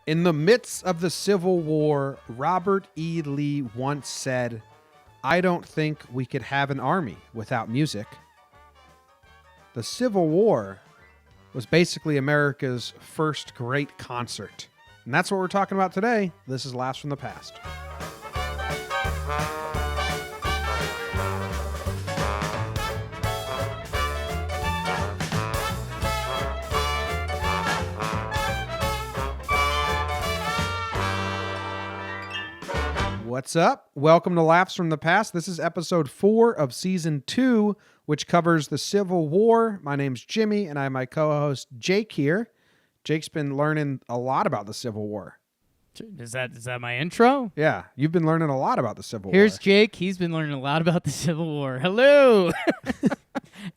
In the midst of the Civil War, Robert E. Lee once said, "I don't think we could have an army without music." The Civil War was basically America's first great concert. And that's what we're talking about today. This is Laughs from the Past. What's up? Welcome to Laughs from the Past. This is episode 4 of season 2, which covers the Civil War. My name's Jimmy, and I have my co-host Jake here. Jake's been learning a lot about the Civil War. Is that my intro? Yeah, you've been learning a lot about the Civil War. Here's Jake. He's been learning a lot about the Civil War. Hello.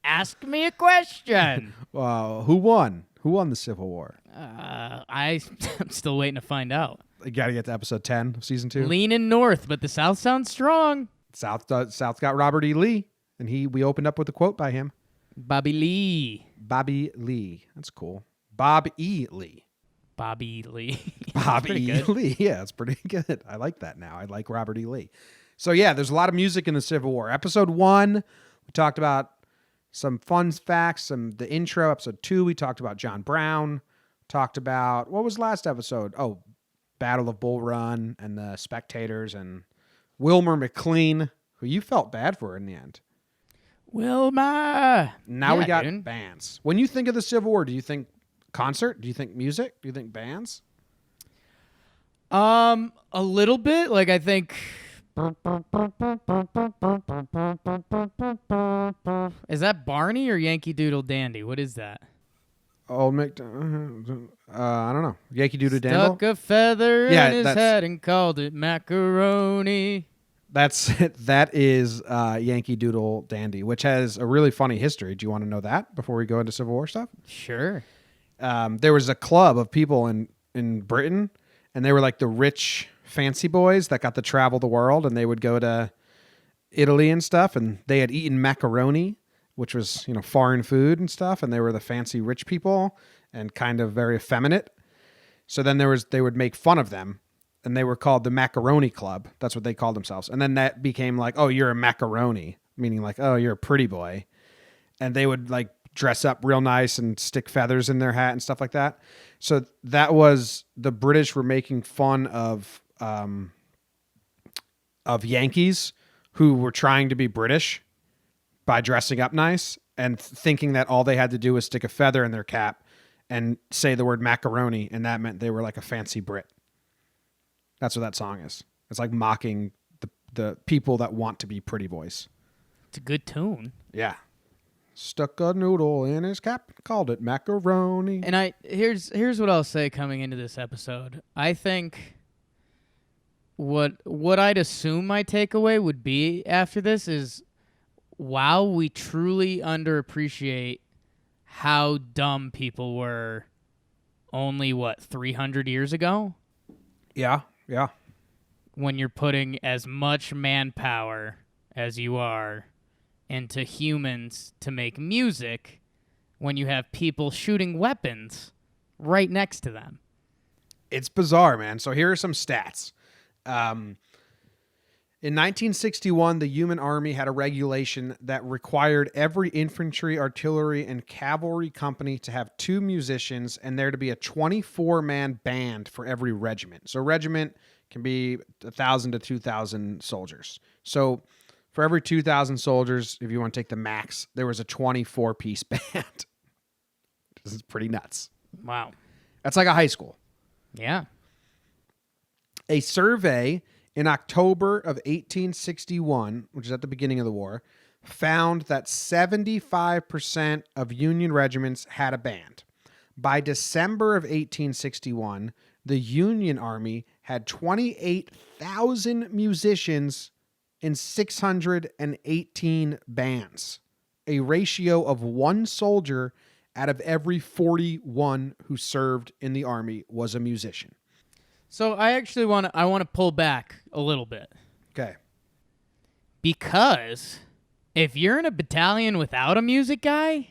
Ask me a question. Who won? Who won the Civil War? I'm still waiting to find out. You got to get to episode 10 of season 2. Leaning north, but the South sounds strong. South got Robert E. Lee, and we opened up with a quote by him. Bobby Lee. Bobby Lee. That's cool. Bob E. Lee. Bobby Lee. Bob E. Lee. Yeah, it's pretty good. I like that now. I like Robert E. Lee. So yeah, there's a lot of music in the Civil War. Episode 1, we talked about some fun facts, the intro. Episode 2, we talked about John Brown. Talked about, what was last episode? Oh, Battle of Bull Run and the Spectators and Wilmer McLean, who you felt bad for in the end. Wilma. Now we got bands. When you think of the Civil War, do you think concert? Do you think music? Do you think bands? A little bit. Like, I think. Is that Barney or Yankee Doodle Dandy? What is that? Old I don't know. Yankee Doodle Dandy. Stuck a feather in his head and called it macaroni. That is Yankee Doodle Dandy, which has a really funny history. Do you want to know that before we go into Civil War stuff? Sure. There was a club of people in Britain, and they were like the rich fancy boys that got to travel the world, and they would go to Italy and stuff, and they had eaten macaroni, which was, foreign food and stuff, and they were the fancy rich people and kind of very effeminate. So then they would make fun of them, and they were called the Macaroni Club. That's what they called themselves. And then that became like, oh, you're a macaroni, meaning like, oh, you're a pretty boy. And they would like dress up real nice and stick feathers in their hat and stuff like that. So that was, the British were making fun of Yankees who were trying to be British by dressing up nice and thinking that all they had to do was stick a feather in their cap and say the word macaroni, and that meant they were like a fancy Brit. That's what that song is. It's like mocking the people that want to be pretty boys. It's a good tune. Yeah. Stuck a noodle in his cap, called it macaroni. And here's what I'll say coming into this episode. I think what I'd assume my takeaway would be after this is, wow, we truly underappreciate how dumb people were only, 300 years ago? Yeah. When you're putting as much manpower as you are into humans to make music, when you have people shooting weapons right next to them. It's bizarre, man. So here are some stats. In 1961, the Union Army had a regulation that required every infantry, artillery, and cavalry company to have 2 musicians and there to be a 24-man band for every regiment. So a regiment can be 1,000 to 2,000 soldiers. So for every 2,000 soldiers, if you want to take the max, there was a 24-piece band. This is pretty nuts. Wow. That's like a high school. Yeah. A survey in October of 1861, which is at the beginning of the war, found that 75% of Union regiments had a band. By December of 1861, the Union Army had 28,000 musicians in 618 bands, a ratio of 1 soldier out of every 41 who served in the Army was a musician. So I actually want to pull back a little bit. Okay. Because if you're in a battalion without a music guy,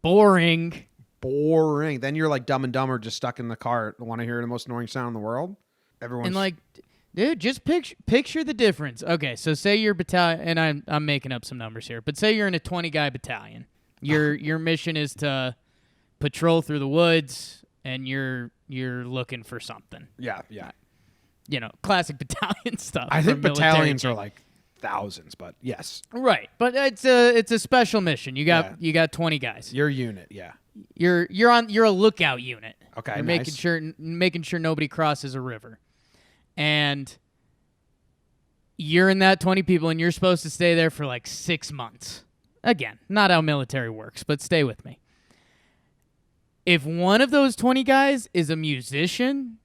boring. boring. Then you're like Dumb and Dumber, just stuck in the car. Want to hear the most annoying sound in the world? Everyone's And like, dude, just picture the difference. Okay, so say you're battalion, and I'm making up some numbers here, but say you're in a 20-guy battalion. Your mission is to patrol through the woods, and you're looking for something. yeah. You know, classic battalion stuff. I think from military battalions are king. like thousands, but yes, Right, but it's a special mission. You got 20 guys. your unit. Yeah. You're a lookout unit. Okay. You're Nice. making sure nobody crosses a river, and you're in that 20 people, and you're supposed to stay there for like 6 months. Again, not how military works, but stay with me. If one of those 20 guys is a musician,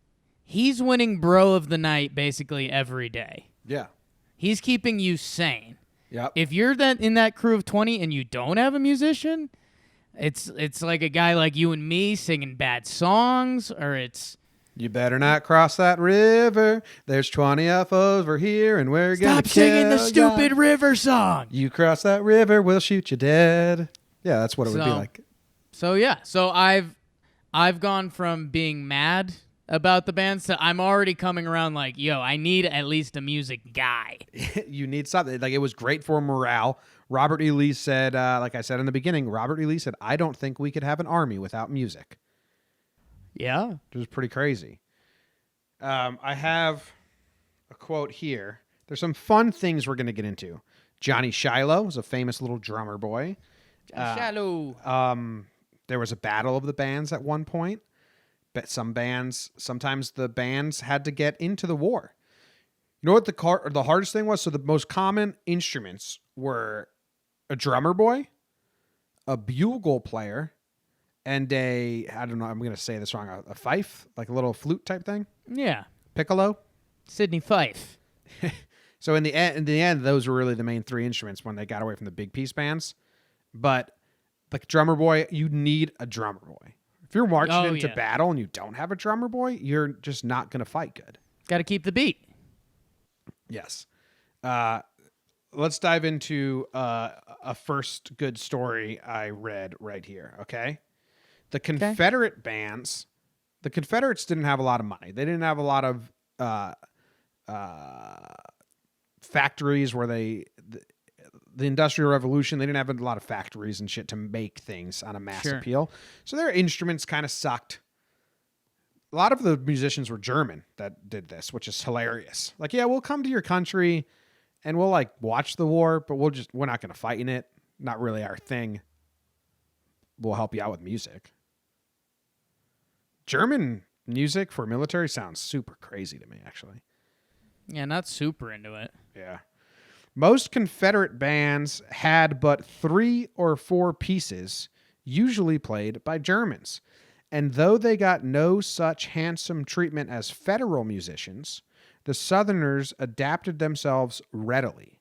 he's winning bro of the night basically every day. Yeah. He's keeping you sane. Yep. If you're in that crew of 20 and you don't have a musician, it's like a guy like you and me singing bad songs, or it's You better not cross that river. There's 20 up over here, and we're gonna stop singing the kill stupid ya. river song. You cross that river, we'll shoot you dead. Yeah, that's what it would be like. So I've gone from being mad about the bands to I'm already coming around like, yo, I need at least a music guy. You need something. Like, it was great for morale. Robert E. Lee said, like I said in the beginning, Robert E. Lee said, I don't think we could have an army without music. Yeah. It was pretty crazy. I have a quote here. There's some fun things we're going to get into. Johnny Shiloh was a famous little drummer boy. Shallow. There was a battle of the bands at one point. But sometimes the bands had to get into the war. You know what the hardest thing was? So the most common instruments were a drummer boy, a bugle player, and I don't know, I'm going to say this wrong, a fife, like a little flute type thing. Yeah. Piccolo. Sidney Fife. So in the end, those were really the main three instruments when they got away from the big piece bands. But like drummer boy, you need a drummer boy. If you're marching into battle and you don't have a drummer boy, you're just not going to fight good. Got to keep the beat. Yes. Let's dive into a first good story I read right here, okay? The Confederate bands, the Confederates didn't have a lot of money. They didn't have a lot of factories where the Industrial Revolution, they didn't have a lot of factories and shit to make things on a mass appeal. So their instruments kind of sucked. A lot of the musicians were German that did this, which is hilarious. Like, yeah, we'll come to your country and we'll like watch the war, but we're not going to fight in it. Not really our thing. We'll help you out with music. German music for military sounds super crazy to me, actually. Yeah, not super into it. Yeah. Most Confederate bands had but 3 or 4 pieces, usually played by Germans. And though they got no such handsome treatment as federal musicians, the Southerners adapted themselves readily.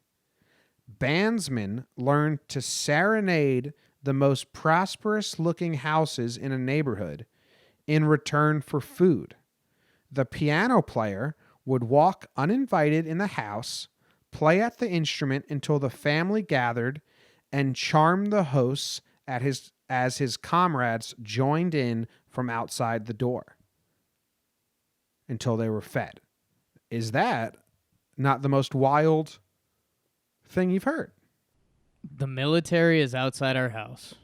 Bandsmen learned to serenade the most prosperous-looking houses in a neighborhood in return for food. The piano player would walk uninvited in the house, play at the instrument until the family gathered, and charm the hosts as his comrades joined in from outside the door until they were fed. Is that not the most wild thing you've heard? The military is outside our house.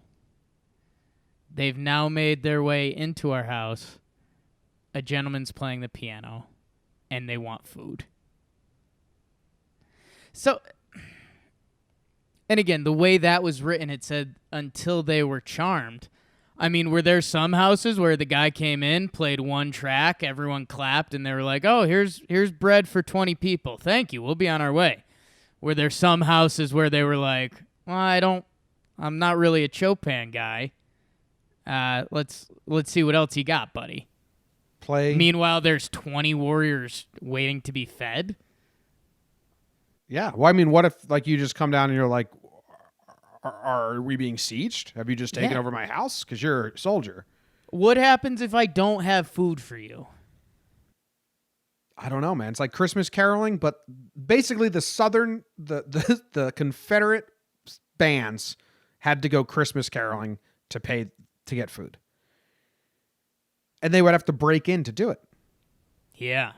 They've now made their way into our house. A gentleman's playing the piano, and they want food. So, and again, the way that was written, it said until they were charmed. I mean, were there some houses where the guy came in, played one track, everyone clapped, and they were like, oh, here's bread for 20 people. Thank you. We'll be on our way. Were there some houses where they were like, well, I'm not really a Chopin guy. Let's see what else you got, buddy. Play. Meanwhile, there's 20 warriors waiting to be fed. Yeah. Well, I mean, what if like you just come down and you're like, are we being sieged? Have you just taken over my house? Because you're a soldier. What happens if I don't have food for you? I don't know, man. It's like Christmas caroling, but basically the Confederate bands had to go Christmas caroling to get food. And they would have to break in to do it. Yeah.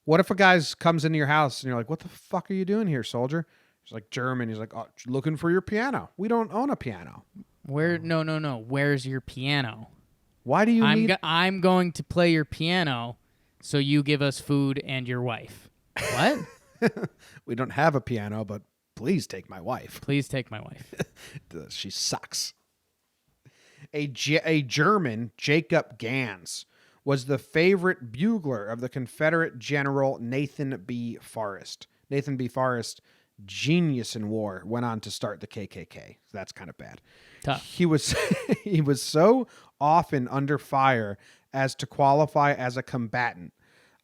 What if a guy comes into your house and you're like, what the fuck are you doing here, soldier? He's like German. He's like, oh, looking for your piano. We don't own a piano. No. Where's your piano? Why do you need... I'm going to play your piano so you give us food and your wife. What? We don't have a piano, but please take my wife. Please take my wife. She sucks. A German, Jacob Gans, was the favorite bugler of the Confederate General Nathan B. Forrest. Nathan B. Forrest, genius in war, went on to start the KKK. That's kind of bad. Tough. He was so often under fire as to qualify as a combatant.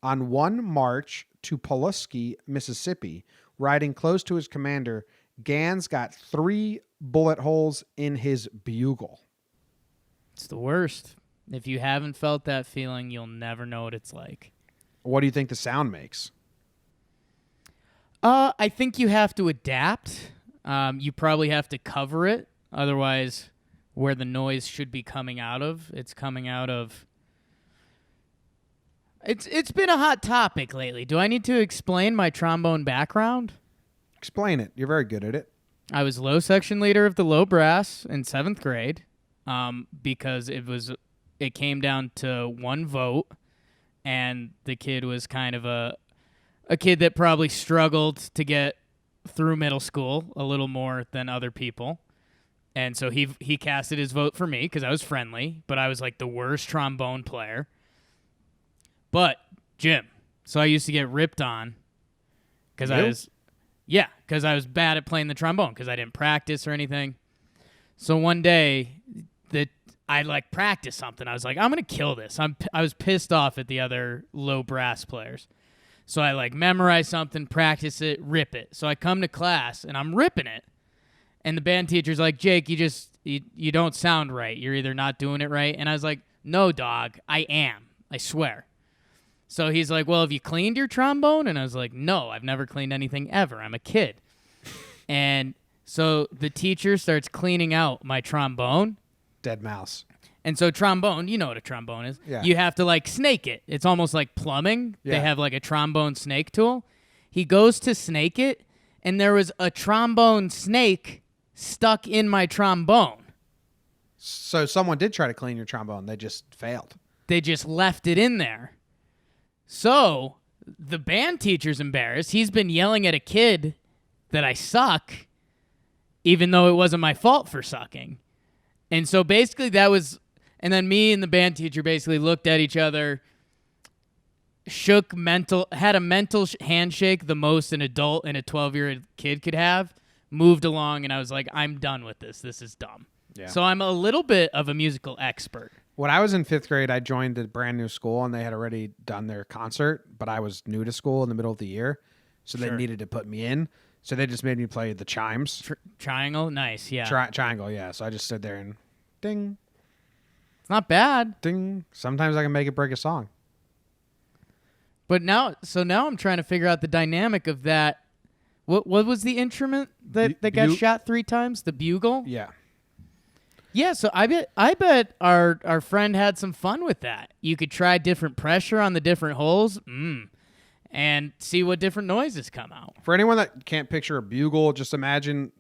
On one march to Pulaski, Mississippi, riding close to his commander, Gans got 3 bullet holes in his bugle. It's the worst. If you haven't felt that feeling, you'll never know what it's like. What do you think the sound makes? I think you have to adapt. You probably have to cover it. Otherwise, where the noise should be coming out of, it's coming out of... It's been a hot topic lately. Do I need to explain my trombone background? Explain it. You're very good at it. I was low section leader of the low brass in 7th grade because it came down to one vote, and the kid was kind of a kid that probably struggled to get through middle school a little more than other people. And so he casted his vote for me because I was friendly, but I was like the worst trombone player. But, Jim, so I used to get ripped on because I was bad at playing the trombone because I didn't practice or anything. So one day I practiced something. I was like, I'm going to kill this. I was pissed off at the other low brass players. So I memorize something, practice it, rip it. So I come to class and I'm ripping it. And the band teacher's like, Jake, you don't sound right. You're either not doing it right. And I was like, no, dog, I am. I swear. So he's like, well, have you cleaned your trombone? And I was like, no, I've never cleaned anything ever. I'm a kid. And so the teacher starts cleaning out my trombone. Dead mouse. And so trombone, you know what a trombone is. Yeah. You have to snake it. It's almost like plumbing. Yeah. They have a trombone snake tool. He goes to snake it, and there was a trombone snake stuck in my trombone. So someone did try to clean your trombone. They just failed. They just left it in there. So the band teacher's embarrassed. He's been yelling at a kid that I suck, even though it wasn't my fault for sucking. And so basically and then me and the band teacher basically looked at each other, had a mental handshake the most an adult and a 12-year-old kid could have, moved along, and I was like, I'm done with this. This is dumb. Yeah. So I'm a little bit of a musical expert. When I was in 5th grade, I joined a brand new school, and they had already done their concert, but I was new to school in the middle of the year, so they needed to put me in. So they just made me play the chimes. Triangle? Nice, yeah. Triangle, yeah. So I just stood there and ding. It's not bad. Ding. Sometimes I can make it break a song. But now I'm trying to figure out the dynamic of that. What was the instrument that got shot 3 times? The bugle? Yeah. Yeah, so I bet our friend had some fun with that. You could try different pressure on the different holes, and see what different noises come out. For anyone that can't picture a bugle, just imagine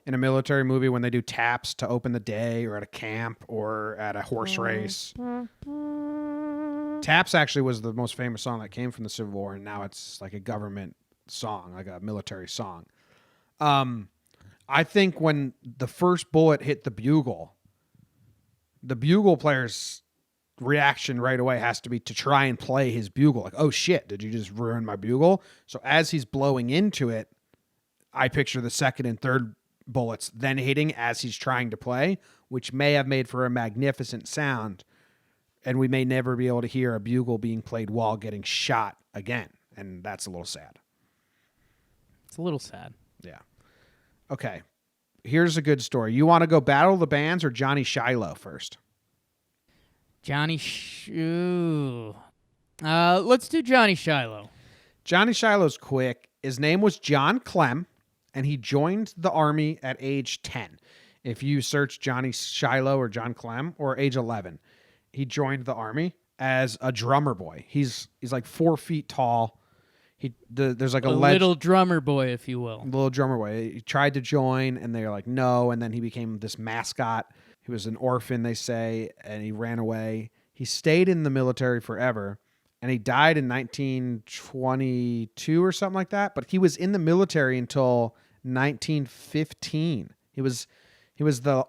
in a military movie when they do taps to open the day, or at a camp, or at a horse race. Taps actually was the most famous song that came from the Civil War, and now it's like a government song, like a military song. I think when the first bullet hit the bugle player's reaction right away has to be to try and play his bugle. Like, oh shit, did you just ruin my bugle? So as he's blowing into it, I picture the second and third bullets then hitting as he's trying to play, which may have made for a magnificent sound. And we may never be able to hear a bugle being played while getting shot again. And that's a little sad. It's a little sad. Yeah. Okay. Here's a good story. You want to go Battle of the Bands or Johnny Shiloh first? Let's do Johnny Shiloh. Johnny Shiloh's quick. His name was John Clem, and he joined the Army at age 10. If you search Johnny Shiloh or John Clem, or age 11. he joined the army as a drummer boy. He's like 4 feet tall. There's like a little drummer boy, if you will. Little drummer boy. He tried to join, and they were like, no. And then he became this mascot. He was an orphan, they say, and he ran away. He stayed in the military forever, and he died in 1922 or something like that. But he was in the military until 1915. He was the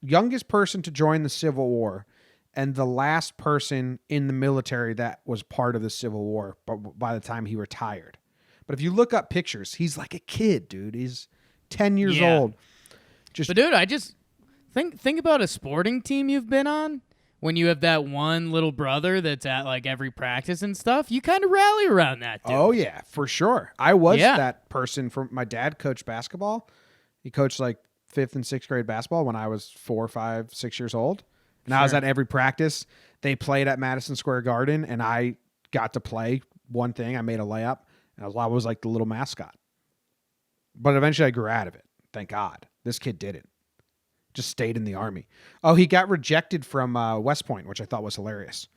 youngest person to join the Civil War, and the last person in the military that was part of the Civil War by the time he retired. But if you look up pictures, he's like a kid, dude. He's 10 years old. But dude, I just think about a sporting team you've been on. When you have that one little brother that's at like every practice and stuff, you kind of rally around that dude. Oh yeah, for sure. I was that person. From my dad coached basketball. He coached like 5th and 6th grade basketball when I was 4, 5, 6 years old. And I was at every practice. They played at Madison Square Garden, and I got to play one thing. I made a layup, and I was like the little mascot. But eventually I grew out of it. Thank God. This kid did it. Just stayed in the army. Oh, he got rejected from West Point, which I thought was hilarious.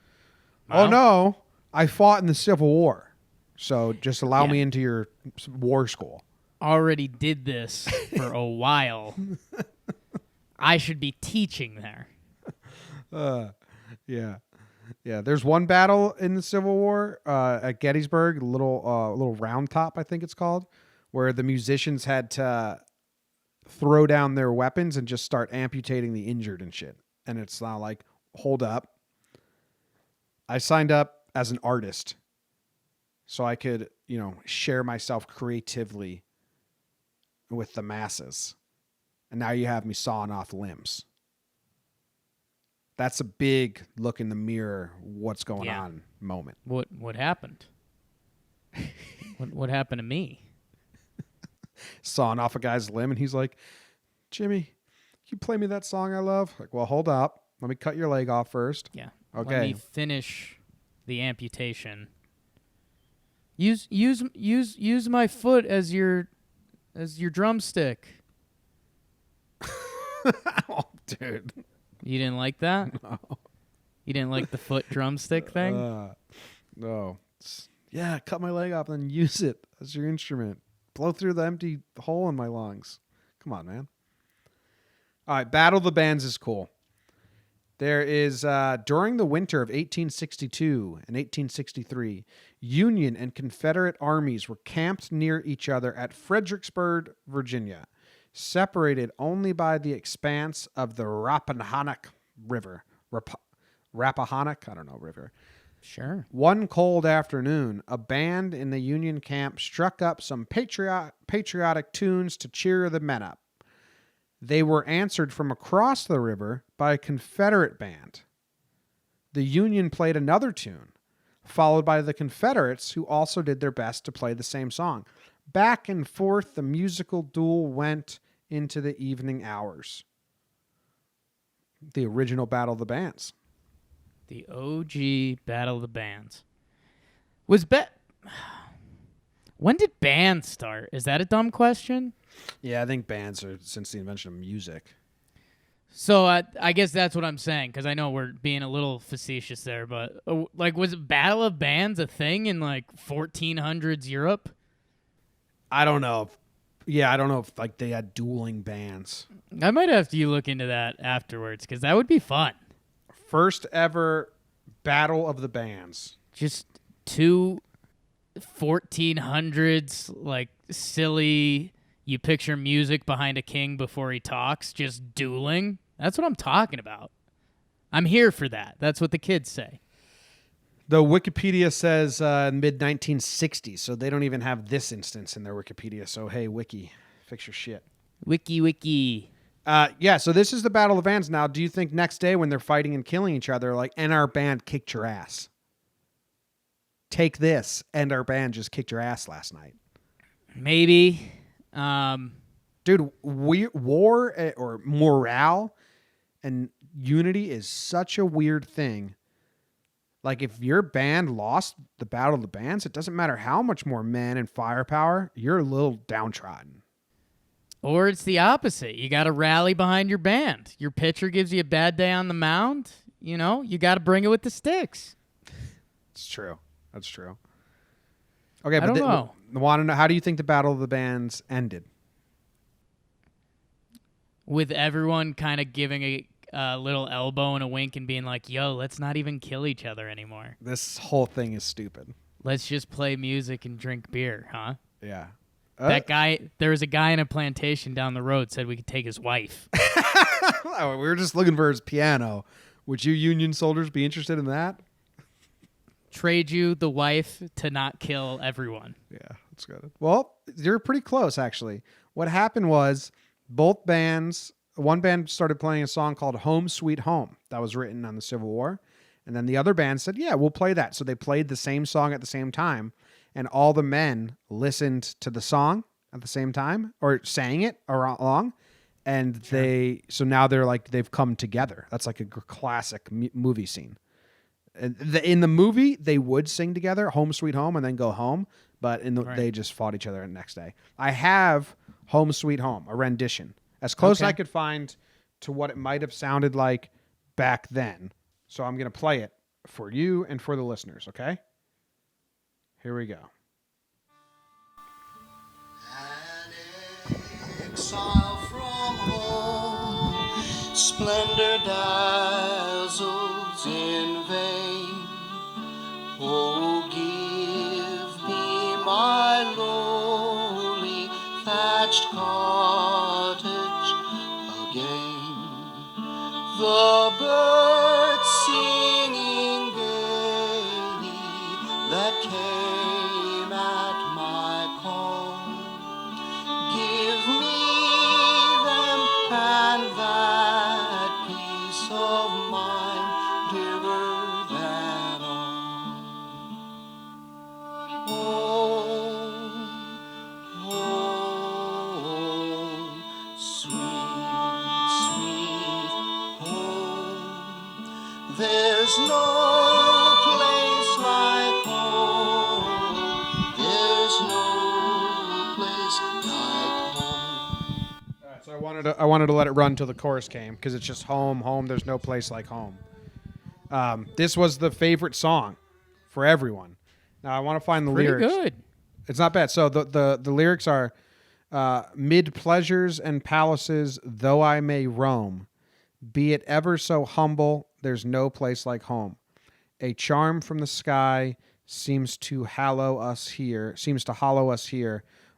Wow. Oh, no. I fought in the Civil War. So just allow me into your war school. Already did this for a while. I should be teaching there. Yeah. There's one battle in the Civil War at Gettysburg, little round top, I think it's called, where the musicians had to throw down their weapons and just start amputating the injured and shit. And it's now like, hold up. I signed up as an artist so I could, share myself creatively with the masses. And now you have me sawing off limbs. That's a big look in the mirror, what's going on moment. What happened? What happened to me? Sawing off a guy's limb, and he's like, Jimmy, can you play me that song I love? Like, well, hold up. Let me cut your leg off first. Yeah. Okay. Let me finish the amputation. Use my foot as your drumstick. Oh, dude. You didn't like that? No. You didn't like the foot drumstick thing? No. Yeah, cut my leg off and then use it as your instrument. Blow through the empty hole in my lungs. Come on, man. All right, Battle of the Bands is cool. There is, during the winter of 1862 and 1863, Union and Confederate armies were camped near each other at Fredericksburg, Virginia, separated only by the expanse of the Rappahannock River. Rappahannock? I don't know, river. Sure. One cold afternoon, a band in the Union camp struck up some patriotic tunes to cheer the men up. They were answered from across the river by a Confederate band. The Union played another tune, followed by the Confederates, who also did their best to play the same song. Back and forth, the musical duel went into the evening hours. The original Battle of the Bands. The OG Battle of the Bands. When did bands start? Is that a dumb question? Yeah, I think bands are since the invention of music. So I guess that's what I'm saying, because I know we're being a little facetious there, but was Battle of Bands a thing in 1400s Europe? I don't know. I don't know if they had dueling bands. I might have to look into that afterwards, because that would be fun. First ever Battle of the Bands. Just two 1400s, silly, you picture music behind a king before he talks, just dueling. That's what I'm talking about. I'm here for that. That's what the kids say. The Wikipedia says mid-1960s, so they don't even have this instance in their Wikipedia. So, hey, Wiki, fix your shit. Wiki. So this is the Battle of the Bands now. Do you think next day when they're fighting and killing each other, and our band kicked your ass? Take this, and our band just kicked your ass last night. Maybe. Dude, war or morale and unity is such a weird thing. If your band lost the Battle of the Bands, it doesn't matter how much more men and firepower, you're a little downtrodden. Or it's the opposite. You got to rally behind your band. Your pitcher gives you a bad day on the mound. you got to bring it with the sticks. It's true. That's true. Okay, I don't know. Want to know, how do you think the Battle of the Bands ended? With everyone kind of giving a little elbow and a wink and being like, yo, let's not even kill each other anymore. This whole thing is stupid. Let's just play music and drink beer, huh? Yeah. There was a guy in a plantation down the road said we could take his wife. We were just looking for his piano. Would you Union soldiers be interested in that? Trade you the wife to not kill everyone. Yeah, that's good. Well, you're pretty close, actually. What happened was both bands, one band started playing a song called Home Sweet Home that was written on the Civil War. And then the other band said, yeah, we'll play that. So they played the same song at the same time. And all the men listened to the song at the same time or sang it along. And so now they're like, they've come together. That's like a classic movie scene. In the movie, they would sing together, Home Sweet Home, and then go home. But they just fought each other the next day. I have Home Sweet Home, a rendition, as close as I could find to what it might have sounded like back then. So I'm going to play it for you and for the listeners, okay? Here we go. An exile from home, splendor dazzles in vain. Oh, give me my lowly thatched cottage again. The birds singing gaily that came at my call. Give me them and that peace of mind dearer than all. Home, home, sweet, sweet home. There's no place like home. There's no place like home. All right, so I wanted to let it run till the chorus came because it's just home, home. There's no place like home. This was the favorite song for everyone. Now I want to find the Pretty lyrics. good. It's not bad. So the lyrics are, mid pleasures and palaces, though I may roam, be it ever so humble, there's no place like home. A charm from the sky seems to hollow us here,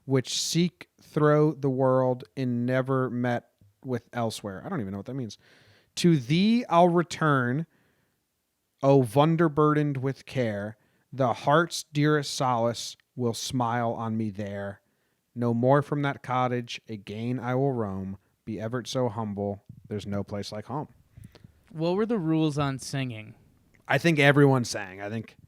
which seek through the world in never met with elsewhere. I don't even know what that means. To thee I'll return, O wonder burdened with care. The heart's dearest solace will smile on me there. No more from that cottage, again I will roam. Be ever so humble, there's no place like home. What were the rules on singing? I think everyone sang.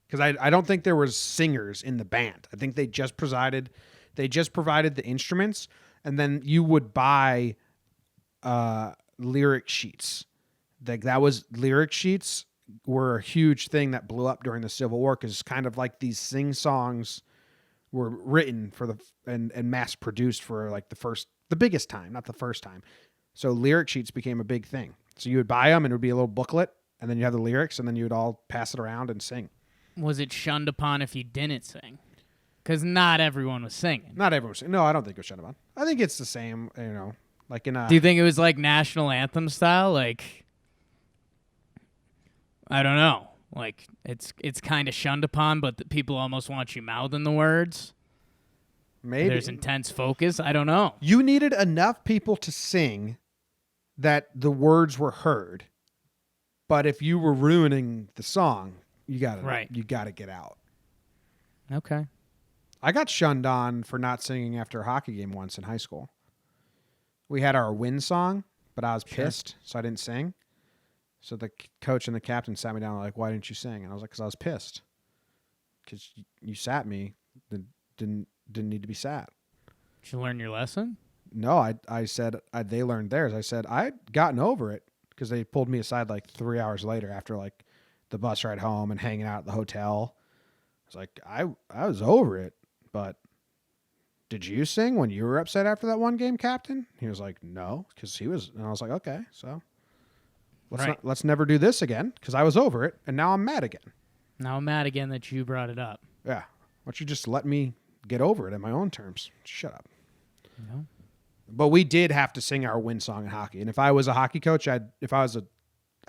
Because I don't think there was singers in the band. I think they just provided the instruments, and then you would buy lyric sheets. Lyric sheets were a huge thing that blew up during the Civil War because kind of like these sing songs were written for and mass produced for like the biggest time, not the first time. So lyric sheets became a big thing. So you would buy them and it would be a little booklet and then you have the lyrics and then you would all pass it around and sing. Was it shunned upon if you didn't sing? Because not everyone was singing. Not everyone was singing. No, I don't think it was shunned upon. I think it's the same, like in a... Do you think it was like national anthem style? Like, I don't know. Like, it's kind of shunned upon, but the people almost want you mouthing the words. Maybe. There's intense focus. I don't know. You needed enough people to sing that the words were heard. But if you were ruining the song, you gotta get out. Okay. I got shunned on for not singing after a hockey game once in high school. We had our win song, but I was pissed, so I didn't sing. So the coach and the captain sat me down and were like, why didn't you sing? And I was like, because I was pissed. Because you sat me, didn't need to be sat. Did you learn your lesson? No, I said they learned theirs. I said I'd gotten over it because they pulled me aside like 3 hours later after like the bus ride home and hanging out at the hotel. I was like, I was over it, but did you sing when you were upset after that one game, Captain? He was like, no, because he was, and I was like, okay, so. Let's never do this again because I was over it and now I'm mad again. Now I'm mad again that you brought it up. Yeah. Why don't you just let me get over it in my own terms? Shut up. No. But we did have to sing our win song in hockey. And if I was a hockey coach, if I was a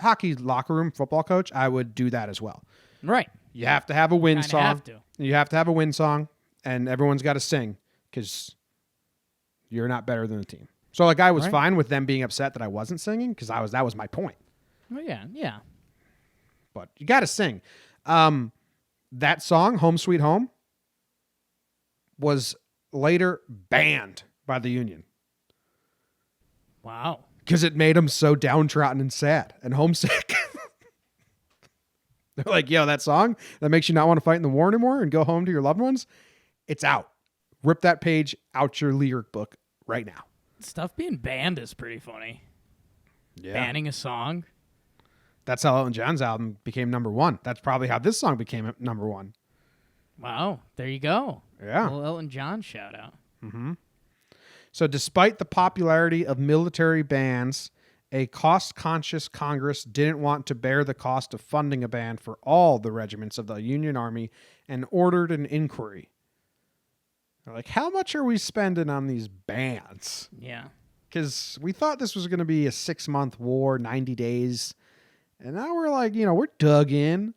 hockey locker room football coach, I would do that as well. Right. You have to have a win Kinda song. have to. You have to have a win song, and everyone's got to sing because you're not better than the team. So like I was Right. fine with them being upset that I wasn't singing because that was my point. Well, yeah. But you got to sing. That song, Home Sweet Home, was later banned by the union Wow. because it made them so downtrodden and sad and homesick. They're like, yo, that song that makes you not want to fight in the war anymore and go home to your loved ones, it's out. Rip that page out your lyric book right now. Stuff being banned is pretty funny. Yeah. Banning a song. That's how Elton John's album became number one. That's probably how this song became number one. Wow. There you go. Yeah. Little Elton John shout out. So despite the popularity of military bans, a cost-conscious Congress didn't want to bear the cost of funding a band for all the regiments of the Union Army and ordered an inquiry. They're like, how much are we spending on these bands? Yeah. Because we thought this was going to be a 6-month war, 90 days. And now we're like, we're dug in.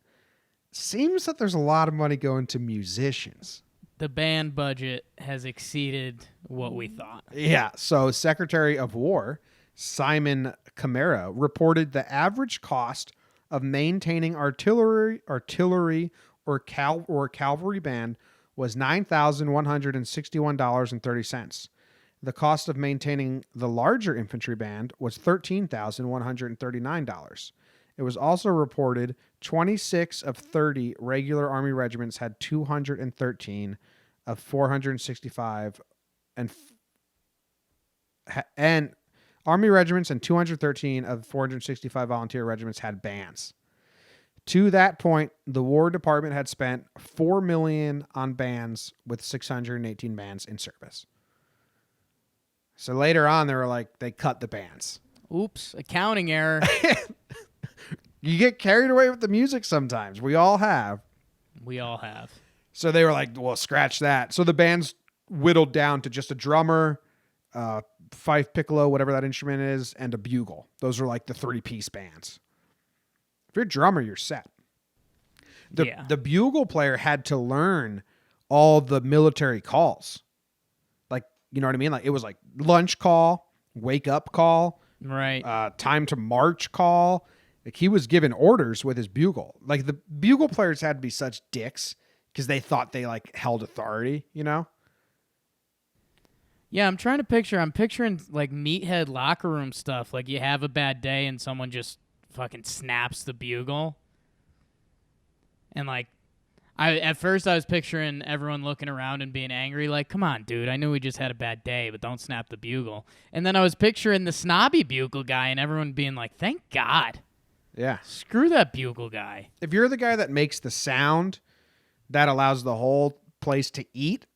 Seems that there's a lot of money going to musicians. The band budget has exceeded what we thought. Yeah. So Secretary of War Simon Camara reported the average cost of maintaining artillery or cavalry band was $9,161.30. The cost of maintaining the larger infantry band was $13,139. It was also reported 26 of 30 regular Army regiments had 213 of 465 and Army regiments and 213 of 465 volunteer regiments had bands. To that point, the War Department had spent $4 million on bands with 618 bands in service. So later on, they cut the bands. Oops, accounting error. You get carried away with the music sometimes. We all have. We all have. So they were like, well, scratch that. So the band's whittled down to just a drummer, fife, piccolo, whatever that instrument is, and a bugle. Those are like the 3-piece bands. If you're a drummer, you're set. The bugle player had to learn all the military calls. Like, you know what I mean? Like it was like lunch call, wake up call, Right. time to march call. Like he was given orders with his bugle. Like the bugle players had to be such dicks because they thought they held authority, Yeah, I'm picturing like meathead locker room stuff. Like you have a bad day and someone just fucking snaps the bugle. And at first I was picturing everyone looking around and being angry, like, come on, dude, I knew we just had a bad day, but don't snap the bugle. And then I was picturing the snobby bugle guy and everyone being like, thank God. Yeah. Screw that bugle guy. If you're the guy that makes the sound that allows the whole place to eat,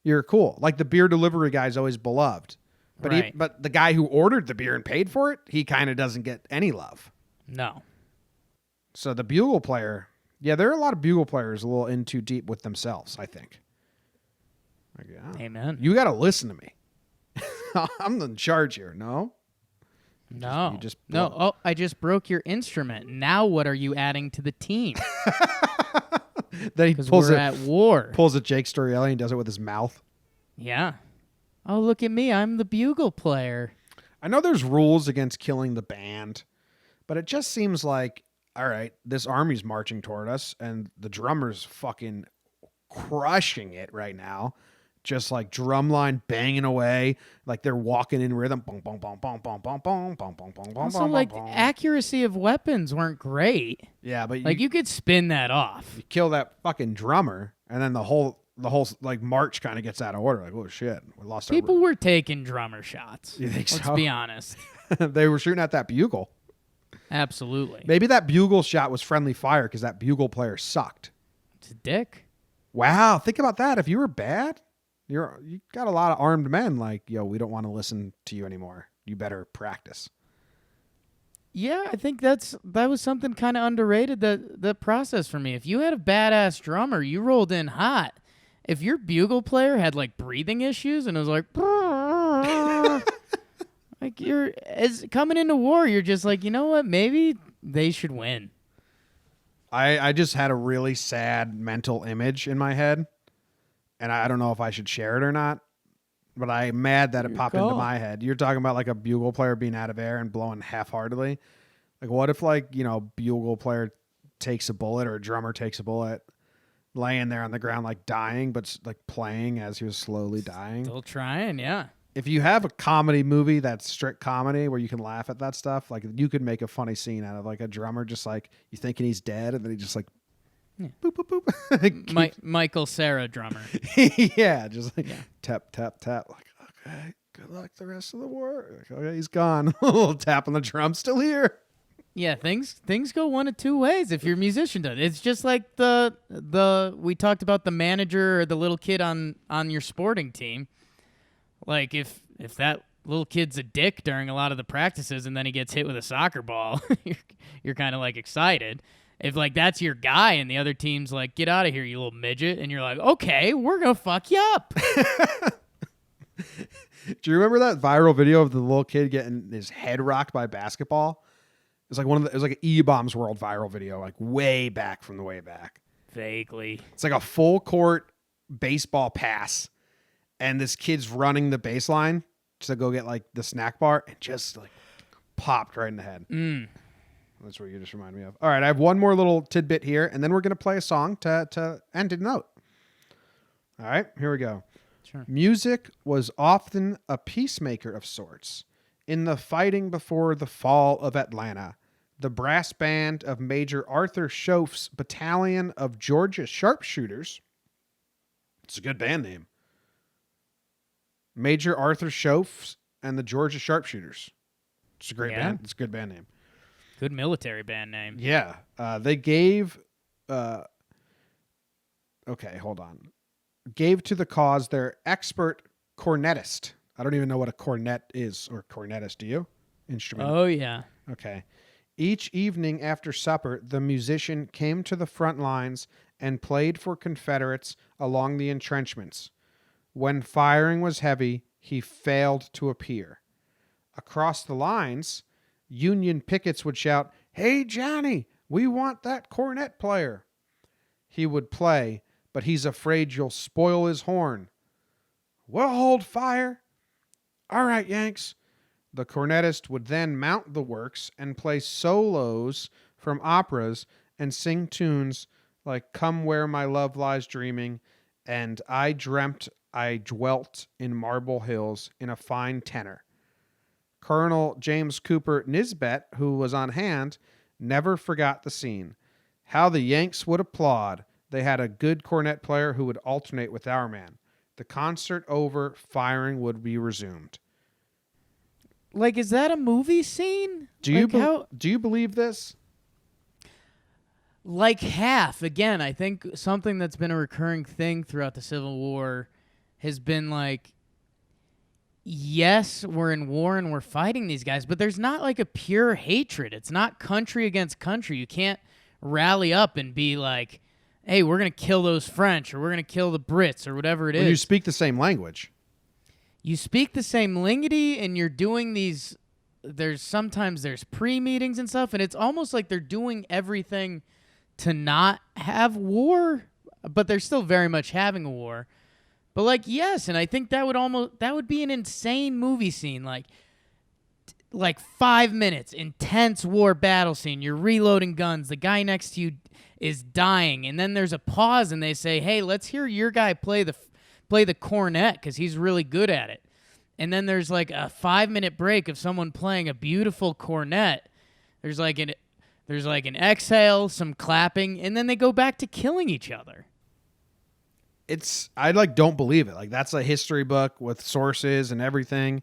you're cool. Like the beer delivery guy is always beloved. But Right. but the guy who ordered the beer and paid for it, he kind of doesn't get any love. No. So the bugle player, yeah, there are a lot of bugle players a little in too deep with themselves, I think. Like, yeah, Amen. you got to listen to me. I'm in charge here. No? No. You just no. blow. Oh, I just broke your instrument. Now what are you adding to the team? Then he Because pulls we're it, at war. pulls a Jake Storielli and does it with his mouth. Yeah. Oh, look at me. I'm the bugle player. I know there's rules against killing the band, but it just seems like, all right, this army's marching toward us and the drummer's fucking crushing it right now. Just like drumline banging away, like they're walking in rhythm. Boom, boom, boom, boom, boom, boom, boom, boom, boom, boom, boom. Also, like, accuracy of weapons weren't great. Yeah, but Like, you could spin that off. you kill that fucking drummer, and then the whole like march kind of gets out of order. Like, oh shit, we lost People were taking drummer shots. You think Let's so? be honest. They were shooting at that bugle. Absolutely. Maybe that bugle shot was friendly fire because that bugle player sucked. It's a dick. Wow, think about that. If you were bad, you got a lot of armed men like, yo, we don't want to listen to you anymore. You better practice. Yeah, I think that was something kind of underrated, that process for me. If you had a badass drummer, you rolled in hot. If your bugle player had like breathing issues and it was like like you're as coming into war, you're just like, you know what? Maybe they should win. I just had a really sad mental image in my head, and I don't know if I should share it or not, but I'm mad that it popped into my head. You're talking about like a bugle player being out of air and blowing half-heartedly. Like, what if, like, you know, bugle player takes a bullet or a drummer takes a bullet, laying there on the ground like dying, but like playing as he was slowly dying? Still trying, yeah. If you have a comedy movie that's strict comedy where you can laugh at that stuff, like you could make a funny scene out of like a drummer just like you thinking he's dead and then he just like boop boop boop. Michael Cera drummer. Yeah, just like tap tap tap. Like, okay, good luck the rest of the war. Like, okay, he's gone. A little tap on the drum, still here. Yeah, things go one of two ways if you're a musician does. It's just like the we talked about the manager or the little kid on your sporting team. Like if that little kid's a dick during a lot of the practices and then he gets hit with a soccer ball, you're kind of like excited. If like that's your guy and the other team's like, get out of here, you little midget, and you're like, okay, we're gonna fuck you up. Do you remember that viral video of the little kid getting his head rocked by a basketball? It was like it was like an E-Bombs World viral video, like way back from the way back. Vaguely. It's like a full court baseball pass, and this kid's running the baseline to go get like the snack bar and just like popped right in the head. That's what you just reminded me of. All right, I have one more little tidbit here, and then we're going to play a song to end a note. All right, here we go. Sure. Music was often a peacemaker of sorts. In the fighting before the fall of Atlanta, the brass band of Major Arthur Schoeff's Battalion of Georgia Sharpshooters. It's a good band name. Major Arthur Schoeff's and the Georgia Sharpshooters. It's a great band. It's a good band name. Good military band name. Yeah. They gave... okay, hold on. Gave to the cause their expert cornetist. I don't even know what a cornet is or cornetist. Do you? Instrument. Oh, yeah. Okay. Each evening after supper, the musician came to the front lines and played for Confederates along the entrenchments. When firing was heavy, he failed to appear. Across the lines, Union pickets would shout, "Hey, Johnny, we want that cornet player." He would play, but he's afraid you'll spoil his horn. "We'll hold fire." "All right, Yanks." The cornetist would then mount the works and play solos from operas and sing tunes like "Come Where My Love Lies Dreaming" and "I Dreamt I Dwelt in Marble Hills" in a fine tenor. Colonel James Cooper Nisbet, who was on hand, never forgot the scene. How the Yanks would applaud. They had a good cornet player who would alternate with our man. The concert over, firing would be resumed. Like, is that a movie scene? Do you believe this? Like half. Again, I think something that's been a recurring thing throughout the Civil War has been like, yes, we're in war and we're fighting these guys, but there's not like a pure hatred. It's not country against country. You can't rally up and be like, hey, we're going to kill those French or we're going to kill the Brits or whatever it is. You speak the same language. You speak the same linguity and you're doing these, sometimes there's pre-meetings and stuff, and it's almost like they're doing everything to not have war, but they're still very much having a war. But like, yes, and I think that would be an insane movie scene, like 5 minutes, intense war battle scene. You're reloading guns. The guy next to you is dying, and then there's a pause, and they say, "Hey, let's hear your guy play the cornet because he's really good at it." And then there's like a 5-minute break of someone playing a beautiful cornet. There's like an exhale, some clapping, and then they go back to killing each other. I don't believe it. Like, that's a history book with sources and everything.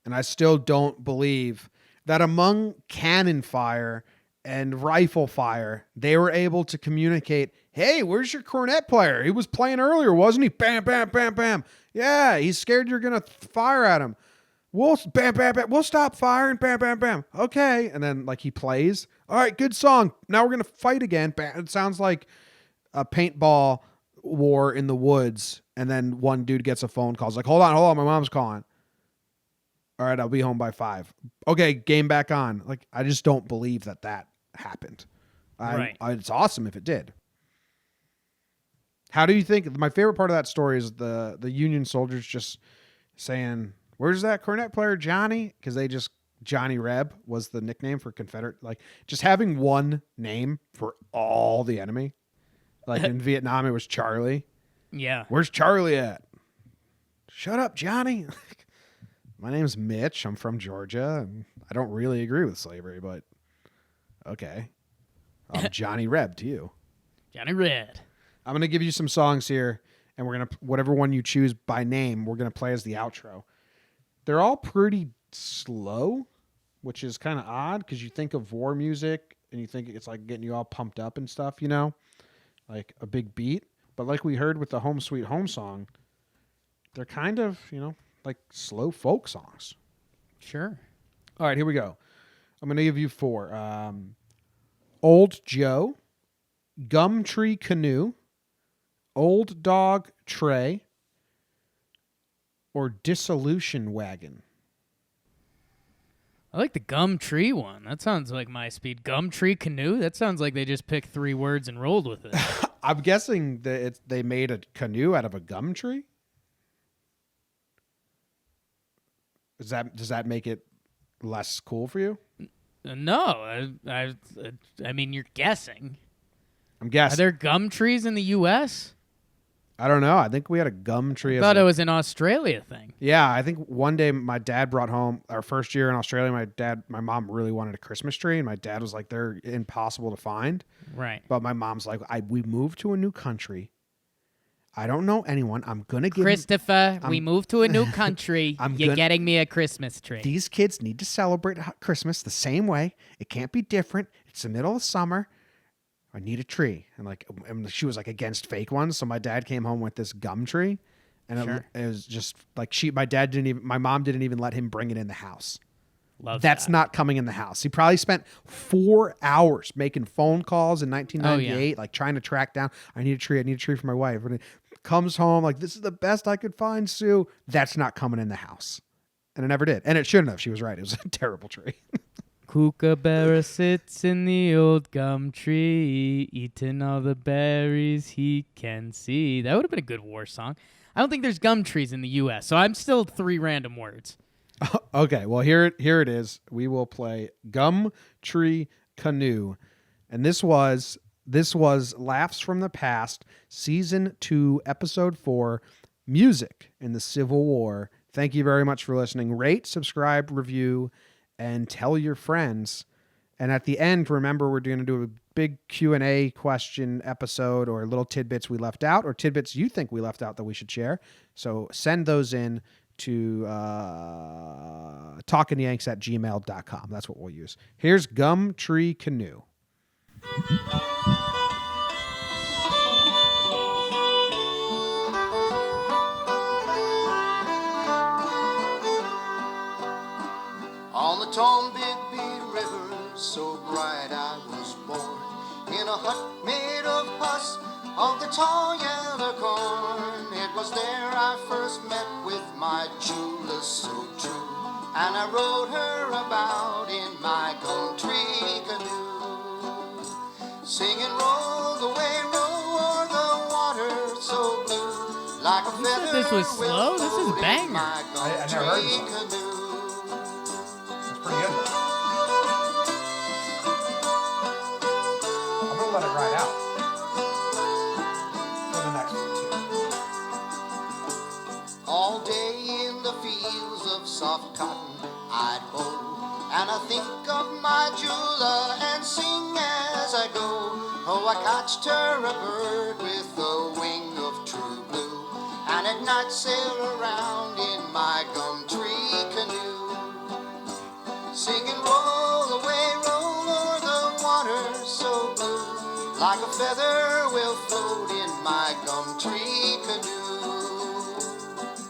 And I still don't believe that among cannon fire and rifle fire, they were able to communicate, "Hey, where's your cornet player? He was playing earlier, wasn't he? Bam, bam, bam, bam. Yeah, he's scared you're going to fire at him." we'll bam, bam, bam. We'll stop firing. Bam, bam, bam. Okay. And then like he plays. All right, good song. Now we're going to fight again. Bam. It sounds like a paintball war in the woods. And then one dude gets a phone call. He's like, hold on. My mom's calling. All right, I'll be home by 5. Okay, game back on. Like, I just don't believe that happened. Right. It's awesome if it did. How do you think? My favorite part of that story is the Union soldiers just saying, "Where's that cornet player, Johnny?" Because Johnny Reb was the nickname for Confederate. Like, just having one name for all the enemy. Like in Vietnam, it was Charlie. Yeah. Where's Charlie at? Shut up, Johnny. My name's Mitch. I'm from Georgia. And I don't really agree with slavery, but okay. I'm Johnny Reb to you. Johnny Red. I'm going to give you some songs here, and we're going to, whatever one you choose by name, we're going to play as the outro. They're all pretty slow, which is kind of odd because you think of war music and you think it's like getting you all pumped up and stuff, you know, like a big beat. But like we heard with the Home Sweet Home song, they're kind of, you know, like slow folk songs. Sure. All right, here we go. I'm going to give you 4. Old Joe, Gumtree Canoe, Old Dog Tray, or Dissolution Wagon. I like the Gumtree one. That sounds like my speed. Gumtree Canoe? That sounds like they just picked 3 words and rolled with it. I'm guessing that they made a canoe out of a gum tree. Does that make it less cool for you? No. I mean, you're guessing. I'm Are guessing. there gum trees in the U.S.? I don't know. I think we had a gum tree. I thought it was an Australia thing. Yeah, I think one day my dad brought home our first year in Australia. My mom really wanted a Christmas tree, and my dad was like, "They're impossible to find." Right. But my mom's like, we moved to a new country. I don't know anyone. I'm gonna give Christopher, we moved to a new country. I'm You're gonna- getting me a Christmas tree. these kids need to celebrate Christmas the same way. It can't be different. It's the middle of summer. I need a tree. And she was like against fake ones. So my dad came home with this gum tree, and Sure. it was just like my mom didn't even let him bring it in the house. Love That's that. not coming in the house. He probably spent 4 hours making phone calls in 1998, like trying to track down, I need a tree for my wife. And he comes home like, this is the best I could find, Sue. That's not coming in the house. And it never did. And it shouldn't have. She was right. It was a terrible tree. Kookaburra sits in the old gum tree, eating all the berries he can see. That would have been a good war song. I don't think there's gum trees in the U.S., so I'm still 3 random words. Okay, well, here it is. We will play Gum Tree Canoe. And this was Laughs from the Past, Season 2, Episode 4, Music in the Civil War. Thank you very much for listening. Rate, subscribe, review, and tell your friends. And at the end, remember, we're going to do a big Q&A question episode, or little tidbits we left out, or tidbits you think we left out that we should share. So send those in to talkingyanks@gmail.com. That's what we'll use. Here's Gum Tree Canoe. On the Tombigbee River, so bright I was born, in a hut made of husk of the tall yellow corn. It was there I first met with my Jula so true, and I rode her about in my gum tree canoe, singing roll away, roll o'er the water so blue, like a You said feather this was slow? will This is float in banger. my gum I never heard tree this canoe. Pretty good. I'm going to let it ride out for the next 2. All day in the fields of soft cotton I'd hoe, and I think of my Jula and sing as I go. Oh, I catched her a bird with a wing of true blue, and at night sail around in my gum tree canoe, singing roll away, roll o'er the water so blue, like a feather will float in my gum tree canoe.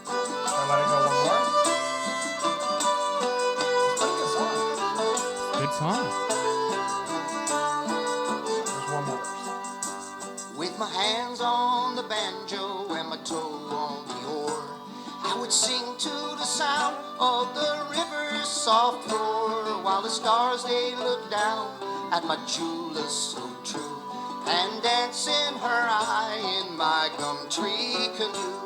Should I let it go one more? the banjo and my toe on the oar. I would sing to the sound of the river's soft roar, while the stars they look down at my Jula so true, and dance in her eye in my gumtree canoe.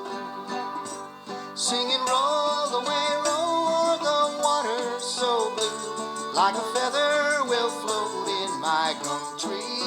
Singing roll away, roll the water so blue, like a feather will float in my gumtree